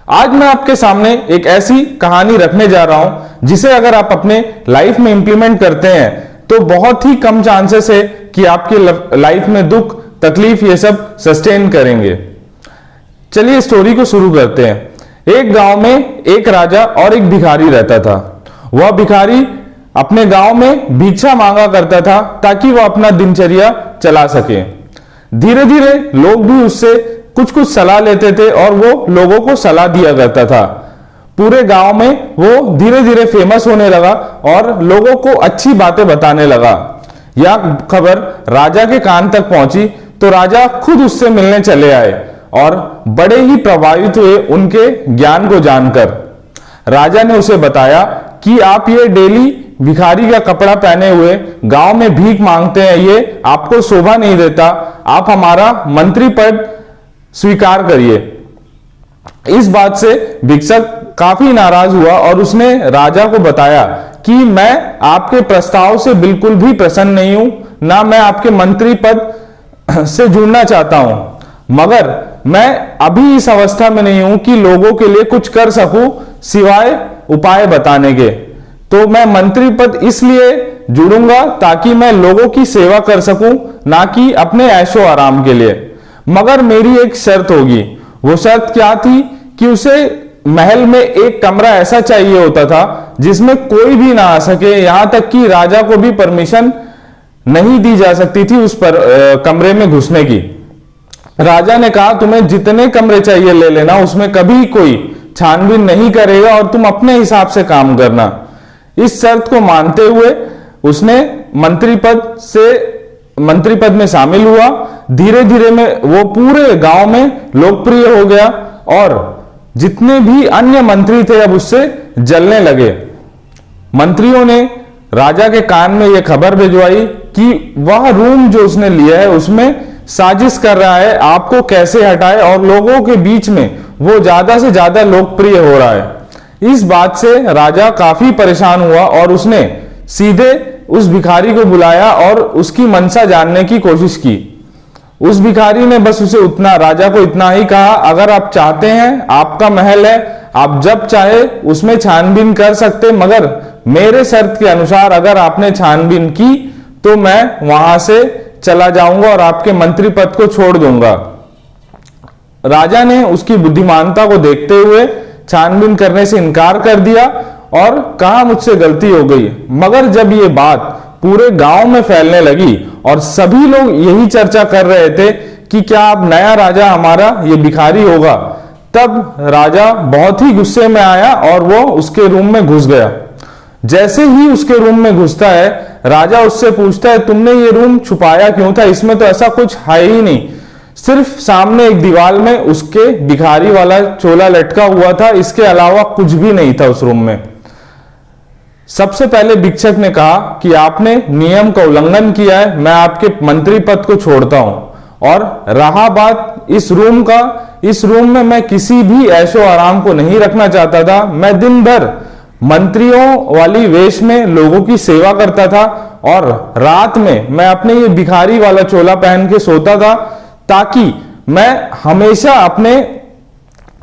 आज मैं आपके सामने एक ऐसी कहानी रखने जा रहा हूं जिसे अगर आप अपने लाइफ में इंप्लीमेंट करते हैं तो बहुत ही कम चांसेस है कि आपकी लाइफ में दुख तकलीफ ये सब सस्टेन करेंगे। चलिए स्टोरी को शुरू करते हैं। एक गांव में एक राजा और एक भिखारी रहता था। वह भिखारी अपने गांव में भिक्षा मांगा करता था ताकि वह अपना दिनचर्या चला सके। धीरे धीरे लोग भी उससे कुछ कुछ सलाह लेते थे और वो लोगों को सलाह दिया करता था। पूरे गांव में वो धीरे धीरे फेमस होने लगा और लोगों को अच्छी बातें बताने लगा। यह खबर राजा के कान तक पहुंची तो राजा खुद उससे मिलने चले आए और बड़े ही प्रभावित हुए उनके ज्ञान को जानकर। राजा ने उसे बताया कि आप ये डेली भिखारी का कपड़ा पहने हुए गांव में भीख मांगते हैं, ये आपको शोभा नहीं देता। आप हमारा मंत्री पद स्वीकार करिए। इस बात से भिक्षक काफी नाराज हुआ और उसने राजा को बताया कि मैं आपके प्रस्ताव से बिल्कुल भी प्रसन्न नहीं हूं, ना मैं आपके मंत्री पद से जुड़ना चाहता हूं, मगर मैं अभी इस अवस्था में नहीं हूं कि लोगों के लिए कुछ कर सकूं सिवाय उपाय बताने के। तो मैं मंत्री पद इसलिए जुड़ूंगा ताकि मैं लोगों की सेवा कर सकूं, ना कि अपने ऐशो आराम के लिए। मगर मेरी एक शर्त होगी। वो शर्त क्या थी कि उसे महल में एक कमरा ऐसा चाहिए होता था जिसमें कोई भी ना आ सके, यहां तक कि राजा को भी परमिशन नहीं दी जा सकती थी उस पर कमरे में घुसने की। राजा ने कहा तुम्हें जितने कमरे चाहिए ले लेना, उसमें कभी कोई छानबीन नहीं करेगा और तुम अपने हिसाब से काम करना। इस शर्त को मानते हुए उसने मंत्री पद में शामिल हुआ। धीरे धीरे में वो पूरे गांव में लोकप्रिय हो गया और जितने भी अन्य मंत्री थे अब उससे जलने लगे। मंत्रियों ने राजा के कान में यह खबर भिजवाई कि वह रूम जो उसने लिया है उसमें साजिश कर रहा है, आपको कैसे हटाए और लोगों के बीच में वो ज्यादा से ज्यादा लोकप्रिय हो रहा है। इस बात से राजा काफी परेशान हुआ और उसने सीधे उस भिखारी को बुलाया और उसकी मनसा जानने की कोशिश की। उस भिखारी ने बस राजा को इतना ही कहा, अगर आप चाहते हैं, आपका महल है, आप जब चाहे उसमें छानबीन कर सकते, मगर मेरे शर्त के अनुसार अगर आपने छानबीन की तो मैं वहां से चला जाऊंगा और आपके मंत्री पद को छोड़ दूंगा। राजा ने उसकी बुद्धिमानता को देखते हुए छानबीन करने से इनकार कर दिया और कहा मुझसे गलती हो गई। मगर जब ये बात पूरे गांव में फैलने लगी और सभी लोग यही चर्चा कर रहे थे कि क्या अब नया राजा हमारा ये भिखारी होगा, तब राजा बहुत ही गुस्से में आया और वो उसके रूम में घुस गया। जैसे ही उसके रूम में घुसता है, राजा उससे पूछता है तुमने ये रूम छुपाया क्यों था, इसमें तो ऐसा कुछ है ही नहीं, सिर्फ सामने एक दीवार में उसके भिखारी वाला चोला लटका हुआ था, इसके अलावा कुछ भी नहीं था उस रूम में। सबसे पहले भिक्षक ने कहा कि आपने नियम का उल्लंघन किया है, मैं आपके मंत्री पद को छोड़ता हूं। और रहा बात इस रूम का, इस रूम में मैं किसी भी ऐशो आराम को नहीं रखना चाहता था। मैं दिन भर मंत्रियों वाली वेश में लोगों की सेवा करता था और रात में मैं अपने ये भिखारी वाला चोला पहन के सोता था ताकि मैं हमेशा अपने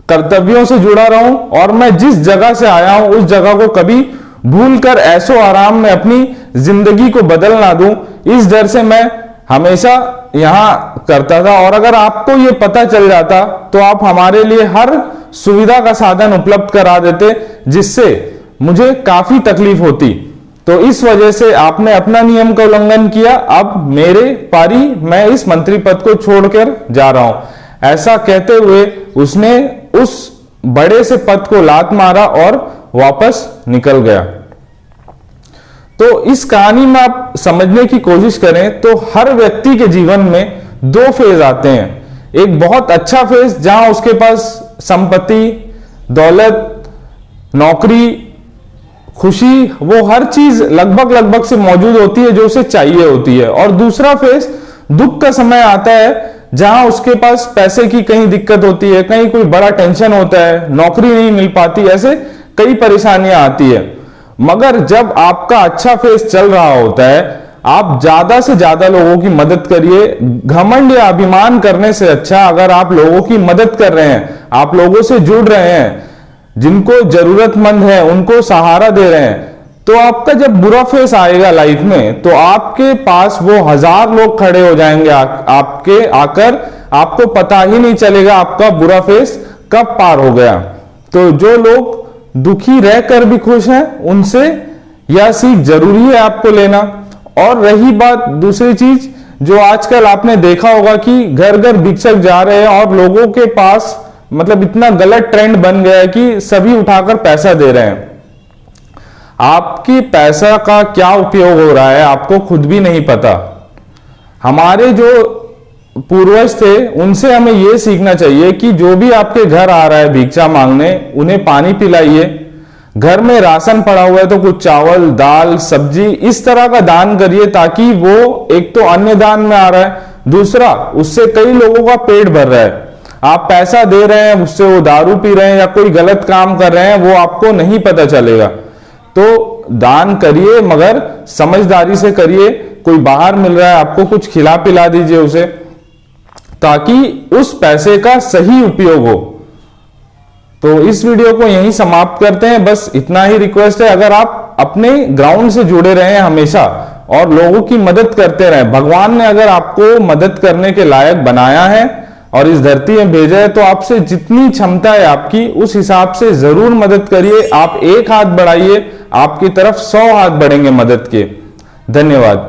कर्तव्यों से जुड़ा रहूं और मैं जिस जगह से आया हूं उस जगह को कभी भूलकर ऐशो आराम में अपनी जिंदगी को बदल ना दूं, इस डर से मैं हमेशा यहां करता था। और अगर आपको ये पता चल जाता तो आप हमारे लिए हर सुविधा का साधन उपलब्ध करा देते जिससे मुझे काफी तकलीफ होती। तो इस वजह से आपने अपना नियम का उल्लंघन किया, अब मेरे पारी, मैं इस मंत्री पद को छोड़कर जा रहा हूं। ऐसा कहते हुए उसने उस बड़े से पद को लात मारा और वापस निकल गया। तो इस कहानी में आप समझने की कोशिश करें तो हर व्यक्ति के जीवन में दो फेज आते हैं। एक बहुत अच्छा फेज जहां उसके पास संपत्ति, दौलत, नौकरी, खुशी, वो हर चीज लगभग से मौजूद होती है जो उसे चाहिए होती है। और दूसरा फेज दुख का समय आता है जहां उसके पास पैसे की कहीं दिक्कत होती है, कहीं कोई बड़ा टेंशन होता है, नौकरी नहीं मिल पाती, ऐसे कई परेशानियां आती है। मगर जब आपका अच्छा फेज चल रहा होता है, आप ज्यादा से ज्यादा लोगों की मदद करिए। घमंड या अभिमान करने से अच्छा अगर आप लोगों की मदद कर रहे हैं, आप लोगों से जुड़ रहे हैं, जिनको जरूरतमंद है उनको सहारा दे रहे हैं, तो आपका जब बुरा फेस आएगा लाइफ में तो आपके पास वो 1000 लोग खड़े हो जाएंगे आपके आकर, आपको पता ही नहीं चलेगा आपका बुरा फेस कब पार हो गया। तो जो लोग दुखी रहकर भी खुश हैं, उनसे यह सीख जरूरी है आपको लेना। और रही बात दूसरी चीज, जो आजकल आपने देखा होगा कि घर घर भिक्षक जा रहे हैं और लोगों के पास मतलब इतना गलत ट्रेंड बन गया है कि सभी उठाकर पैसा दे रहे हैं। आपकी पैसा का क्या उपयोग हो रहा है आपको खुद भी नहीं पता। हमारे जो पूर्वज थे उनसे हमें यह सीखना चाहिए कि जो भी आपके घर आ रहा है भिक्षा मांगने, उन्हें पानी पिलाइए। घर में राशन पड़ा हुआ है तो कुछ चावल, दाल, सब्जी इस तरह का दान करिए, ताकि वो एक तो अन्य दान में आ रहा है, दूसरा उससे कई लोगों का पेट भर रहा है। आप पैसा दे रहे हैं, उससे वो दारू पी रहे हैं या कोई गलत काम कर रहे हैं, वो आपको नहीं पता चलेगा। तो दान करिए मगर समझदारी से करिए। कोई बाहर मिल रहा है आपको, कुछ खिला पिला दीजिए उसे, ताकि उस पैसे का सही उपयोग हो। तो इस वीडियो को यहीं समाप्त करते हैं। बस इतना ही रिक्वेस्ट है, अगर आप अपने ग्राउंड से जुड़े रहे हमेशा और लोगों की मदद करते रहे, भगवान ने अगर आपको मदद करने के लायक बनाया है और इस धरती में भेजा है, तो आपसे जितनी क्षमता है आपकी उस हिसाब से जरूर मदद करिए। आप एक हाथ बढ़ाइए, आपकी तरफ 100 हाथ बढ़ेंगे मदद के। धन्यवाद।